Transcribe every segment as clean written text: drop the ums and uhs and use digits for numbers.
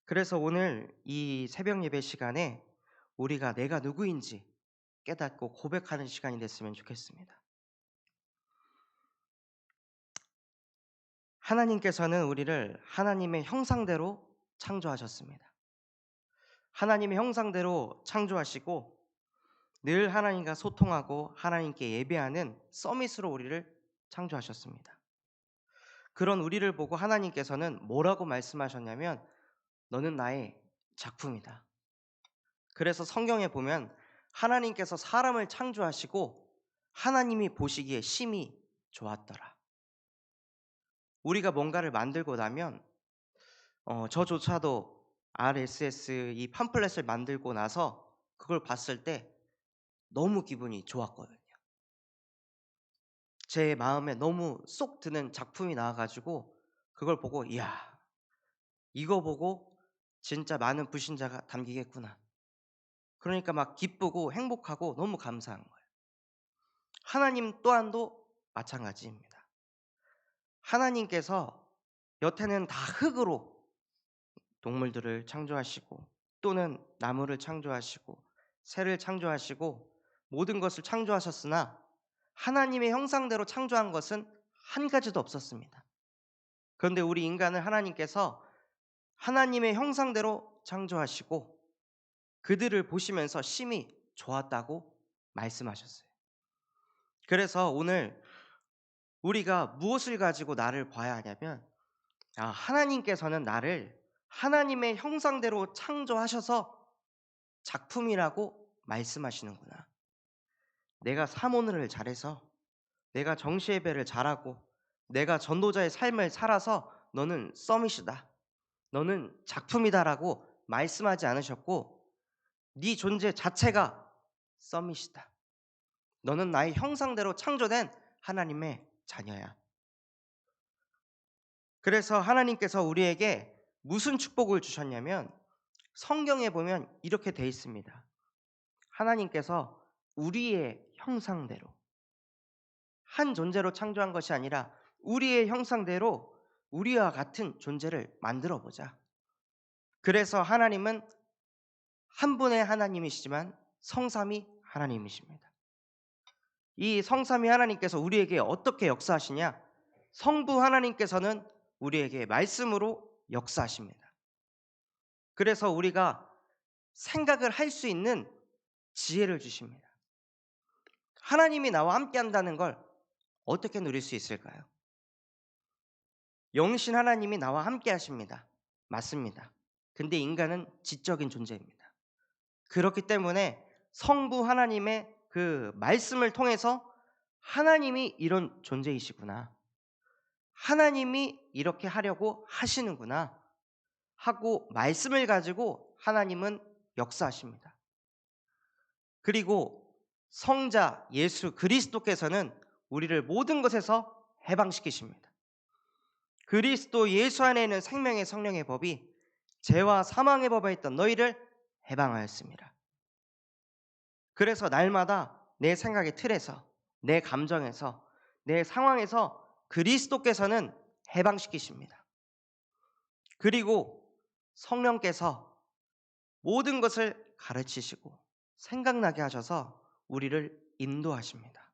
그래서 오늘 이 새벽 예배 시간에 우리가 내가 누구인지 깨닫고 고백하는 시간이 됐으면 좋겠습니다. 하나님께서는 우리를 하나님의 형상대로 창조하셨습니다. 하나님의 형상대로 창조하시고 늘 하나님과 소통하고 하나님께 예배하는 서밋으로 우리를 창조하셨습니다. 그런 우리를 보고 하나님께서는 뭐라고 말씀하셨냐면 너는 나의 작품이다. 그래서 성경에 보면 하나님께서 사람을 창조하시고 하나님이 보시기에 심히 좋았더라. 우리가 뭔가를 만들고 나면 저조차도 RSS 이 팜플렛을 만들고 나서 그걸 봤을 때 너무 기분이 좋았거든요. 제 마음에 너무 쏙 드는 작품이 나와 가지고 그걸 보고 '이야. 이거 보고 진짜 많은 불신자가 담기겠구나.' 그러니까 막 기쁘고 행복하고 너무 감사한 거예요. 하나님 또한도 마찬가지입니다. 하나님께서 여태는 다 흙으로 동물들을 창조하시고 또는 나무를 창조하시고 새를 창조하시고 모든 것을 창조하셨으나 하나님의 형상대로 창조한 것은 한 가지도 없었습니다. 그런데 우리 인간을 하나님께서 하나님의 형상대로 창조하시고 그들을 보시면서 심히 좋았다고 말씀하셨어요. 그래서 오늘 우리가 무엇을 가지고 나를 봐야 하냐면 하나님께서는 나를 하나님의 형상대로 창조하셔서 작품이라고 말씀하시는구나. 내가 사모를 잘해서 내가 정시 예배를 잘하고 내가 전도자의 삶을 살아서 너는 서밋이다. 너는 작품이다라고 말씀하지 않으셨고 네 존재 자체가 서밋이다. 너는 나의 형상대로 창조된 하나님의 자녀야. 그래서 하나님께서 우리에게 무슨 축복을 주셨냐면 성경에 보면 이렇게 돼 있습니다. 하나님께서 우리의 형상대로 한 존재로 창조한 것이 아니라 우리의 형상대로 우리와 같은 존재를 만들어 보자. 그래서 하나님은 한 분의 하나님이시지만 성삼위 하나님이십니다. 이 성삼위 하나님께서 우리에게 어떻게 역사하시냐? 성부 하나님께서는 우리에게 말씀으로 역사하십니다. 그래서 우리가 생각을 할 수 있는 지혜를 주십니다. 하나님이 나와 함께 한다는 걸 어떻게 누릴 수 있을까요? 영신 하나님이 나와 함께 하십니다. 맞습니다. 근데 인간은 지적인 존재입니다. 그렇기 때문에 성부 하나님의 그 말씀을 통해서 하나님이 이런 존재이시구나. 하나님이 이렇게 하려고 하시는구나. 하고 말씀을 가지고 하나님은 역사하십니다. 그리고 성자 예수 그리스도께서는 우리를 모든 것에서 해방시키십니다. 그리스도 예수 안에 있는 생명의 성령의 법이 죄와 사망의 법에 있던 너희를 해방하였습니다. 그래서 날마다 내 생각의 틀에서 내 감정에서 내 상황에서 그리스도께서는 해방시키십니다. 그리고 성령께서 모든 것을 가르치시고 생각나게 하셔서 우리를 인도하십니다.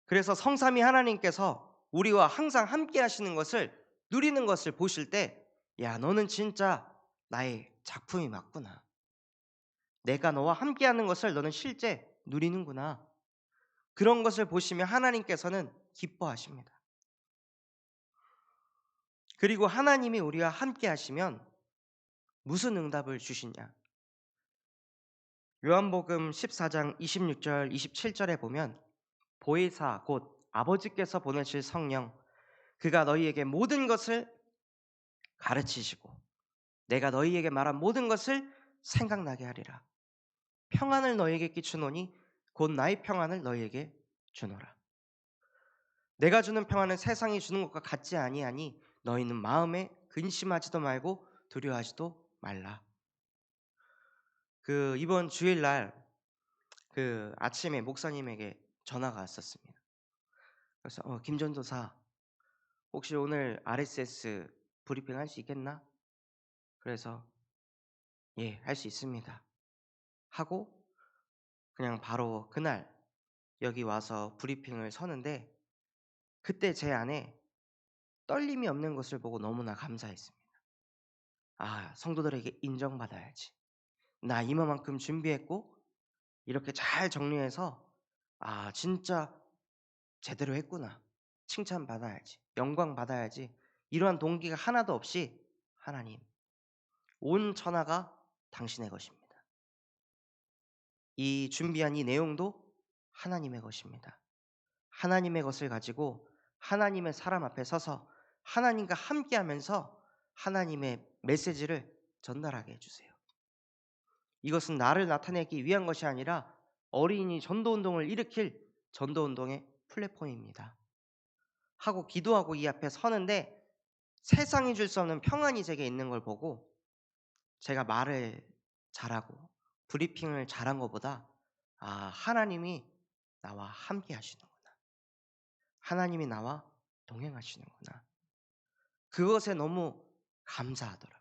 그래서 성삼위 하나님께서 우리와 항상 함께 하시는 것을 누리는 것을 보실 때 야, 너는 진짜 나의 작품이 맞구나. 내가 너와 함께하는 것을 너는 실제 누리는구나. 그런 것을 보시며 하나님께서는 기뻐하십니다. 그리고 하나님이 우리와 함께 하시면 무슨 응답을 주시냐? 요한복음 14장 26절 27절에 보면 보혜사 곧 아버지께서 보내실 성령 그가 너희에게 모든 것을 가르치시고 내가 너희에게 말한 모든 것을 생각나게 하리라. 평안을 너희에게 끼치노니 곧 나의 평안을 너희에게 주노라. 내가 주는 평안은 세상이 주는 것과 같지 아니하니 너희는 마음에 근심하지도 말고 두려워하지도 말라. 이번 주일날 아침에 목사님에게 전화가 왔었습니다. 그래서 김 전도사 혹시 오늘 RSS 브리핑 할 수 있겠나? 그래서 "예. 할 수 있습니다." 하고 그냥 바로 그날 여기 와서 브리핑을 서는데 그때 제 안에 떨림이 없는 것을 보고 너무나 감사했습니다. '아 성도들에게 인정받아야지. 나 이만큼 준비했고 이렇게 잘 정리해서 아 진짜 제대로 했구나. 칭찬받아야지. 영광받아야지.' 이러한 동기가 하나도 없이 '하나님 온 천하가 당신의 것입니다. 이 준비한 이 내용도 하나님의 것입니다. 하나님의 것을 가지고 하나님의 사람 앞에 서서 하나님과 함께하면서 하나님의 메시지를 전달하게 해 주세요. 이것은 나를 나타내기 위한 것이 아니라 어린이 전도운동을 일으킬 전도운동의 플랫폼입니다." 하고 기도하고 이 앞에 서는데 세상이 줄 수 없는 평안이 제게 있는 걸 보고 제가 말을 잘하고 브리핑을 잘한 것보다 '아 하나님이 나와 함께 하시는구나. 하나님이 나와 동행하시는구나.' 그것에 너무 감사하더라고요.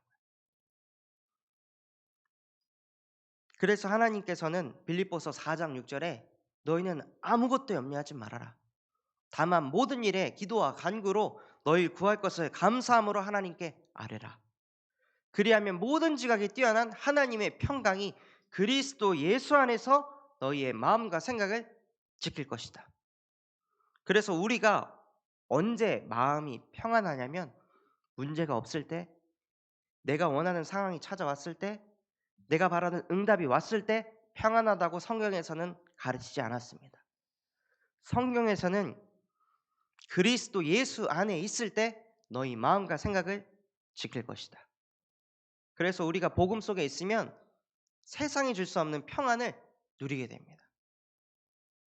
그래서 하나님께서는 빌립보서 4장 6 절에 "너희는 아무것도 염려하지 말아라. 다만 모든 일에 기도와 간구로 너희 구할 것을 감사함으로 하나님께 아뢰라. 그리하면 모든 지각이 뛰어난 하나님의 평강이 그리스도 예수 안에서 너희의 마음과 생각을 지킬 것이다." 그래서 우리가 언제 마음이 평안하냐면 문제가 없을 때, 내가 원하는 상황이 찾아왔을 때, 내가 바라는 응답이 왔을 때 평안하다고 성경에서는 가르치지 않았습니다. 성경에서는 그리스도 예수 안에 있을 때 너희 마음과 생각을 지킬 것이다. 그래서 우리가 복음 속에 있으면 세상이 줄 수 없는 평안을 누리게 됩니다.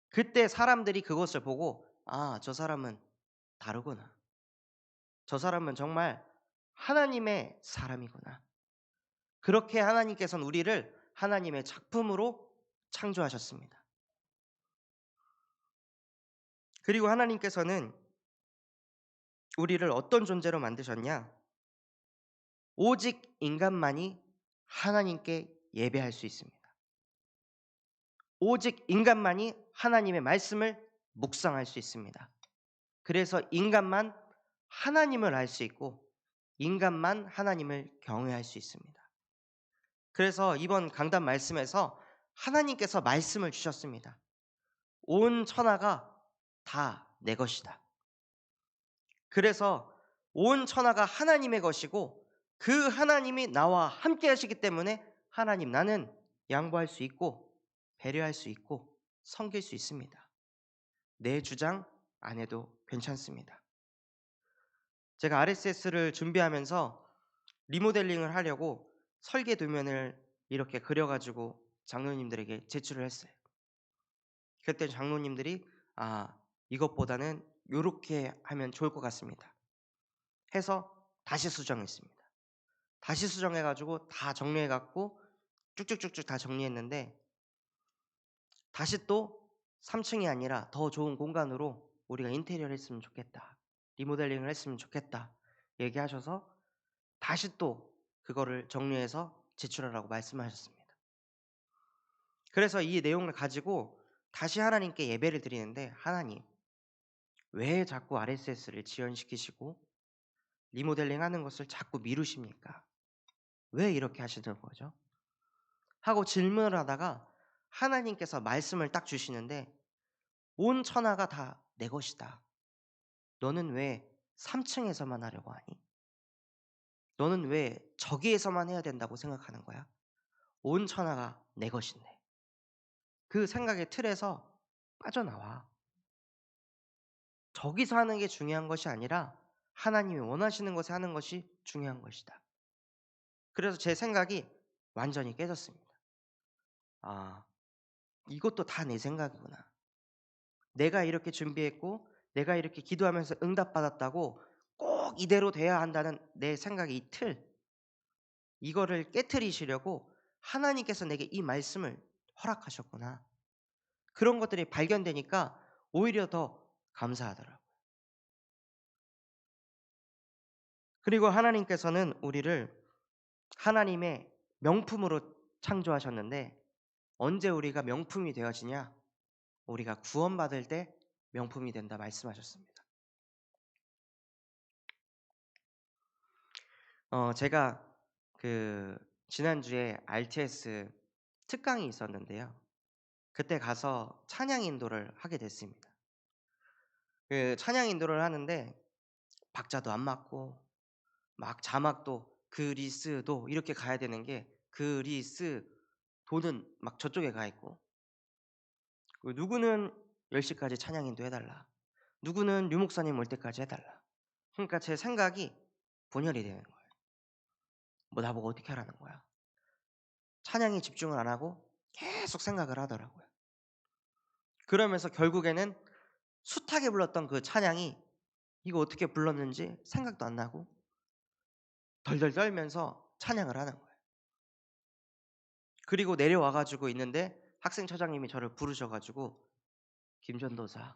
그때 사람들이 그것을 보고 '아 저 사람은 다르구나. 저 사람은 정말 하나님의 사람이구나.' 그렇게 하나님께서는 우리를 하나님의 작품으로 창조하셨습니다. 그리고 하나님께서는 우리를 어떤 존재로 만드셨냐? 오직 인간만이 하나님께 예배할 수 있습니다. 오직 인간만이 하나님의 말씀을 묵상할 수 있습니다. 그래서 인간만 하나님을 알 수 있고 인간만 하나님을 경외할 수 있습니다. 그래서 이번 강단 말씀에서 하나님께서 말씀을 주셨습니다. 온 천하가 다 내 것이다. 그래서 온 천하가 하나님의 것이고 그 하나님이 나와 함께 하시기 때문에 하나님 나는 양보할 수 있고 배려할 수 있고 섬길 수 있습니다. 내 주장 안 해도 괜찮습니다. 제가 RSS를 준비하면서 리모델링을 하려고 설계 도면을 이렇게 그려 가지고 장로님들에게 제출을 했어요. 그때 장로님들이 "아 이것보다는 요렇게 하면 좋을 것 같습니다." 해서 다시 수정했습니다. 다시 수정해 가지고 다 정리해 갖고 쭉쭉쭉쭉 다 정리했는데 다시 또 "3 층이 아니라 더 좋은 공간으로 우리가 인테리어를 했으면 좋겠다. 리모델링을 했으면 좋겠다." 얘기하셔서 다시 또 그거를 정리해서 제출하라고 말씀하셨습니다. 그래서 이 내용을 가지고 다시 하나님께 예배를 드리는데 "하나님 왜 자꾸 RSS를 지연시키시고 리모델링하는 것을 자꾸 미루십니까? 왜 이렇게 하시는 거죠?" 하고 질문을 하다가 하나님께서 말씀을 딱 주시는데 "온 천하가 다 내 것이다. 너는 왜 3 층에서만 하려고 하니? 너는 왜 저기에서만 해야 된다고 생각하는 거야? 온 천하가 내 것인데." 그 생각의 틀에서 빠져나와. 저기서 하는 게 중요한 것이 아니라 하나님이 원하시는 것에 하는 것이 중요한 것이다. 그래서 제 생각이 완전히 깨졌습니다. '아 이것도 다 내 생각이구나. 내가 이렇게 준비했고 내가 이렇게 기도하면서 응답받았다고 꼭 이대로 돼야 한다는 내 생각의 이 틀 이거를 깨트리시려고 하나님께서 내게 이 말씀을 허락하셨구나.' 그런 것들이 발견되니까 오히려 더 감사하더라고요. 그리고 하나님께서는 우리를 하나님의 명품으로 창조하셨는데 언제 우리가 명품이 되어지냐? 우리가 구원받을 때 명품이 된다 말씀하셨습니다. 제가 그 지난주에 RTS 특강이 있었는데요. 그때 가서 찬양 인도를 하게 됐습니다. 그 찬양 인도를 하는데 박자도 안 맞고 막 자막도 그리스도 이렇게 가야 되는 게 그리스도는 막 저쪽에 가 있고, 누구는 10 시까지 찬양 인도 해달라. 누구는 류 목사님 올 때까지 해달라. 그러니까 제 생각이 분열이 되는 거예요. 뭐 나보고 어떻게 하라는 거야. 찬양에 집중을 안 하고 계속 생각을 하더라고요. 그러면서 결국에는 숱하게 불렀던 그 찬양이 이거 어떻게 불렀는지 생각도 안 나고 덜덜 떨면서 찬양을 하는 거예요. 그리고 내려와 가지고 있는데 학생처장님이 저를 부르셔 가지고 "김 전도사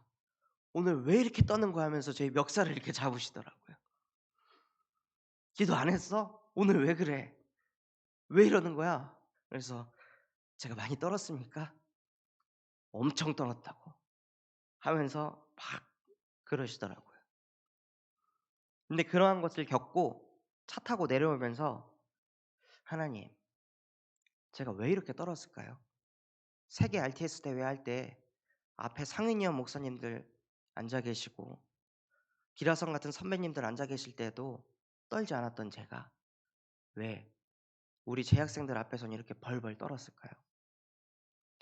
오늘 왜 이렇게 떠는 거야?" 하면서 제 멱살을 이렇게 잡으시더라고요. "기도 안 했어? 오늘 왜 그래? 왜 이러는 거야?" 그래서 제가 "많이 떨었습니까?" "엄청 떨었다."고 하면서 막 그러시더라고요. 근데 그러한 것을 겪고 차 타고 내려오면서 '하나님 제가 왜 이렇게 떨었을까요? 세계 RTS 대회 할 때 앞에 상인이형 목사님들 앉아 계시고 기라성 같은 선배님들 앉아 계실 때도 떨지 않았던 제가 왜 우리 재학생들 앞에서는 이렇게 벌벌 떨었을까요?'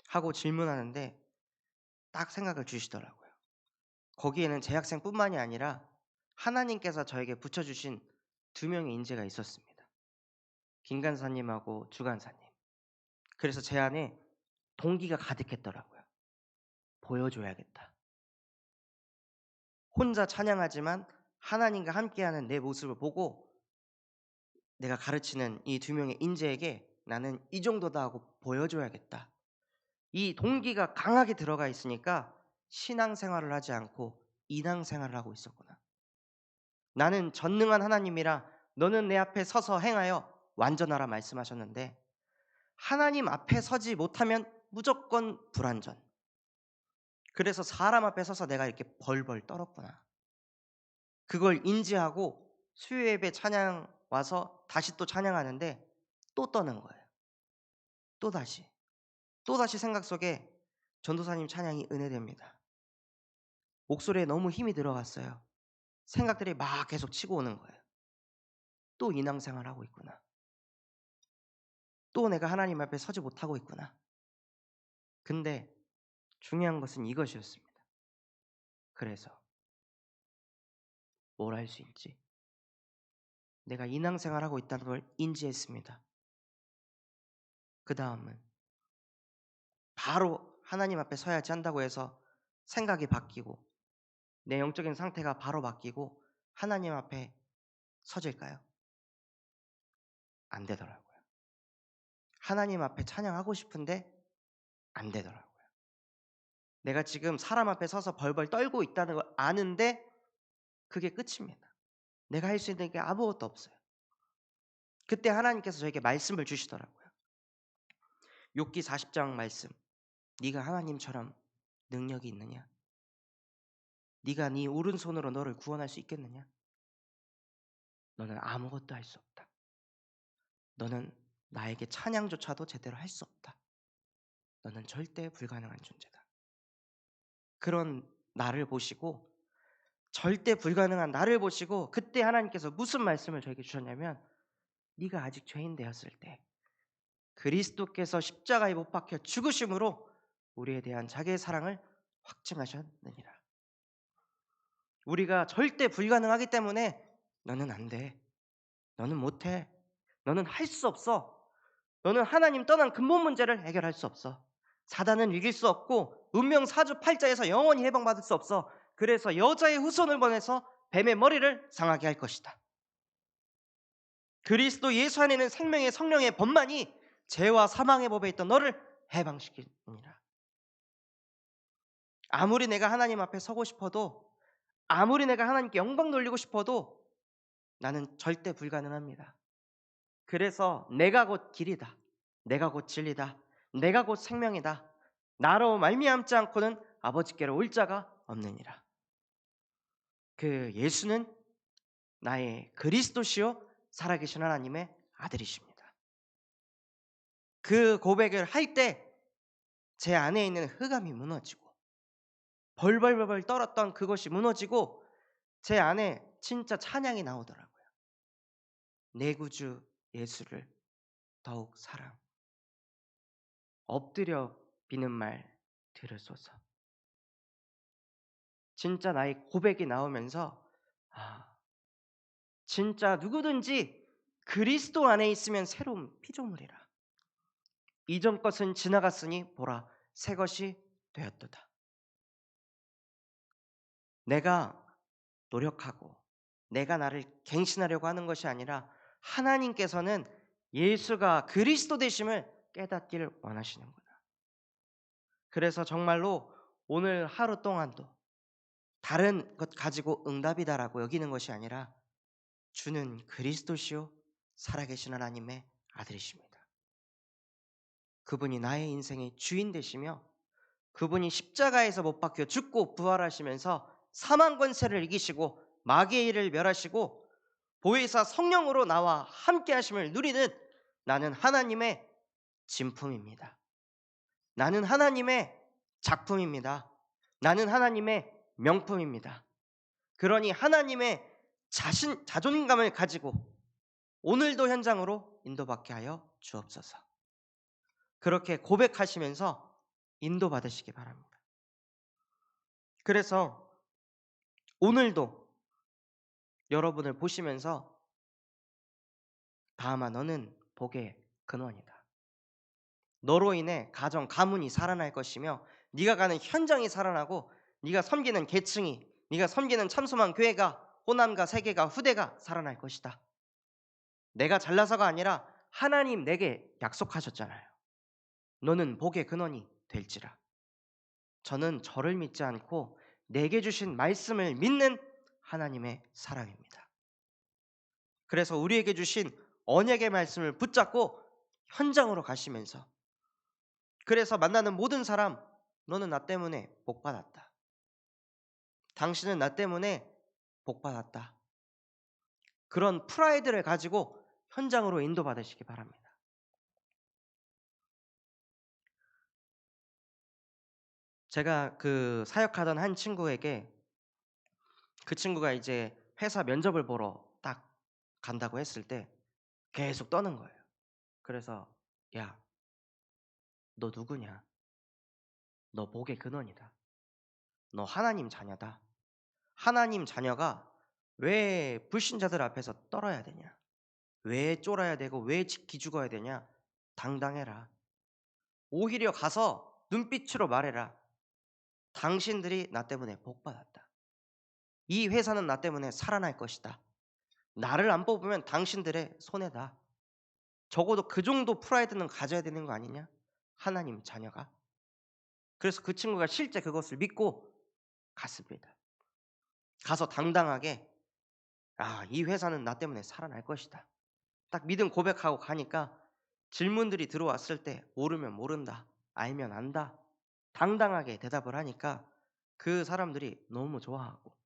하고 질문하는데 딱 생각을 주시더라고요. 거기에는 재학생뿐만이 아니라 하나님께서 저에게 붙여 주신 2 명의 인재가 있었습니다. 김 간사님하고 주 간사님. 그래서 제 안에 동기가 가득했더라고요. '보여줘야겠다.' 혼자 찬양하지만 하나님과 함께하는 내 모습을 보고 내가 가르치는 이 2 명의 인재에게 '나는 이 정도다.' 하고 보여줘야겠다. 이 동기가 강하게 들어가 있으니까 신앙생활을 하지 않고 인앙생활을 하고 있었구나. '나는 전능한 하나님이라 너는 내 앞에 서서 행하여 완전하라.' 말씀하셨는데 하나님 앞에 서지 못하면 무조건 불완전. 그래서 '사람 앞에 서서 내가 이렇게 벌벌 떨었구나.' 그걸 인지하고 수요 예배 찬양 와서 다시 또 찬양하는데 또 떠는 거예요. 또다시. 또다시 생각 속에 전도사님 찬양이 은혜됩니다. 목소리에 너무 힘이 들어갔어요. 생각들이 막 계속 치고 오는 거예요. 또 인앙생활하고 있구나. 또 내가 하나님 앞에 서지 못하고 있구나. 근데 중요한 것은 이것이었습니다. 그래서 뭘 할 수 있지? 내가 인앙생활하고 있다는 걸 인지했습니다. 그다음은 바로 하나님 앞에 서야지 한다고 해서 생각이 바뀌고 내 영적인 상태가 바로 바뀌고 하나님 앞에 서질까요? 안 되더라고요. 하나님 앞에 찬양하고 싶은데 안 되더라고요. 내가 지금 사람 앞에 서서 벌벌 떨고 있다는 걸 아는데 그게 끝입니다. 내가 할 수 있는 게 아무것도 없어요. 그때 하나님께서 저에게 말씀을 주시더라고요. 욥기 40장 말씀. 네가 하나님처럼 능력이 있느냐? 네가 네 오른손으로 너를 구원할 수 있겠느냐? 너는 아무것도 할 수 없다. 너는 나에게 찬양조차도 제대로 할 수 없다. 너는 절대 불가능한 존재다. 그런 나를 보시고 절대 불가능한 나를 보시고 그때 하나님께서 무슨 말씀을 저에게 주셨냐면 네가 아직 죄인 되었을 때 그리스도께서 십자가에 못 박혀 죽으심으로 우리에 대한 자기의 사랑을 확증하셨느니라. 우리가 절대 불가능하기 때문에 너는 안 돼. 너는 못 해. 너는 할 수 없어. 너는 하나님 떠난 근본 문제를 해결할 수 없어. 사단은 이길 수 없고 운명 사주팔자에서 영원히 해방받을 수 없어. 그래서 여자의 후손을 보내서 뱀의 머리를 상하게 할 것이다. 그리스도 예수 안에는 생명의 성령의 법만이 죄와 사망의 법에 있던 너를 해방시키느니라. 아무리 내가 하나님 앞에 서고 싶어도 아무리 내가 하나님께 영광 돌리고 싶어도 나는 절대 불가능합니다. 그래서 내가 곧 길이다. 내가 곧 진리다. 내가 곧 생명이다. 나로 말미암지 않고는 아버지께로 올 자가 없느니라. 그 예수는 나의 그리스도시요 살아계신 하나님의 아들이십니다. 그 고백을 할 때 제 안에 있는 흑암이 무너지고 벌벌벌 떨었던 그것이 무너지고 제 안에 진짜 찬양이 나오더라고요. 내 구주 예수를 더욱 사랑. 엎드려 비는 말 들으소서. 진짜 나의 고백이 나오면서 진짜 누구든지 그리스도 안에 있으면 새로운 피조물이라. 이전 것은 지나갔으니 보라 새 것이 되었도다. 내가 노력하고 내가 나를 갱신하려고 하는 것이 아니라 하나님께서는 예수가 그리스도 되심을 깨닫기를 원하시는구나. 그래서 정말로 오늘 하루 동안도 다른 것 가지고 응답이다라고 여기는 것이 아니라 주는 그리스도시요 살아계신 하나님의 아들이십니다. 그분이 나의 인생의 주인 되시며 그분이 십자가에서 못 박혀 죽고 부활하시면서 사망 권세를 이기시고 마귀의 일을 멸하시고 보혜사 성령으로 나와 함께 하심을 누리는 나는 하나님의 진품입니다. 나는 하나님의 작품입니다. 나는 하나님의 명품입니다. 그러니 하나님의 자존감을 가지고 오늘도 현장으로 인도받게 하여 주옵소서. 그렇게 고백하시면서 인도받으시기 바랍니다. 그래서 오늘도 여러분을 보시면서 다음아 너는 복의 근원이다. 너로 인해 가정, 가문이 살아날 것이며 네가 가는 현장이 살아나고 네가 섬기는 계층이 네가 섬기는 참소만 교회가 호남과 세계가 후대가 살아날 것이다. 내가 잘나서가 아니라 하나님 내게 약속하셨잖아요. 너는 복의 근원이 될지라. 저는 저를 믿지 않고 내게 주신 말씀을 믿는 하나님의 사람입니다. 그래서 우리에게 주신 언약의 말씀을 붙잡고 현장으로 가시면서 그래서 만나는 모든 사람 너는 나 때문에 복받았다. 당신은 나 때문에 복받았다. 그런 프라이드를 가지고 현장으로 인도받으시기 바랍니다. 제가 그 사역하던 한 친구에게 그 친구가 이제 회사 면접을 보러 딱 간다고 했을 때 계속 떠는 거예요. 그래서 야, 너 누구냐? 너 복의 근원이다. 너 하나님 자녀다. 하나님 자녀가 왜 불신자들 앞에서 떨어야 되냐? 왜 쫄아야 되고 왜 기죽어야 되냐? 당당해라. 오히려 가서 눈빛으로 말해라. 당신들이 나 때문에 복받았다. 이 회사는 나 때문에 살아날 것이다. 나를 안 뽑으면 당신들의 손해다. 적어도 그 정도 프라이드는 가져야 되는 거 아니냐? 하나님 자녀가. 그래서 그 친구가 실제 그것을 믿고 갔습니다. 가서 당당하게 이 회사는 나 때문에 살아날 것이다. 딱 믿음 고백하고 가니까 질문들이 들어왔을 때 모르면 모른다. 알면 안다. 당당하게 대답을 하니까 그 사람들이 너무 좋아하고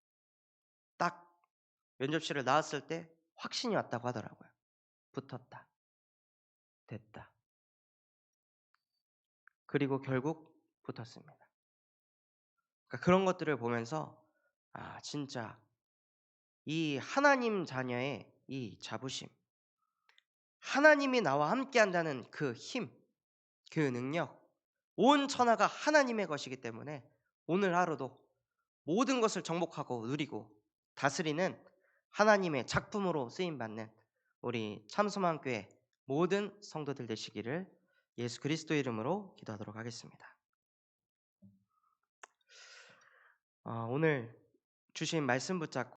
딱 면접실을 나왔을 때 확신이 왔다고 하더라고요. 붙었다. 됐다. 그리고 결국 붙었습니다. 그러니까 그런 것들을 보면서 진짜 이 하나님 자녀의 이 자부심, 하나님이 나와 함께 한다는 그 힘, 그 능력, 온 천하가 하나님의 것이기 때문에 오늘 하루도 모든 것을 정복하고 누리고 다스리는 하나님의 작품으로 쓰임받는 우리 참소망교회 모든 성도들 되시기를 예수 그리스도 이름으로 기도하도록 하겠습니다. 오늘 주신 말씀 붙잡고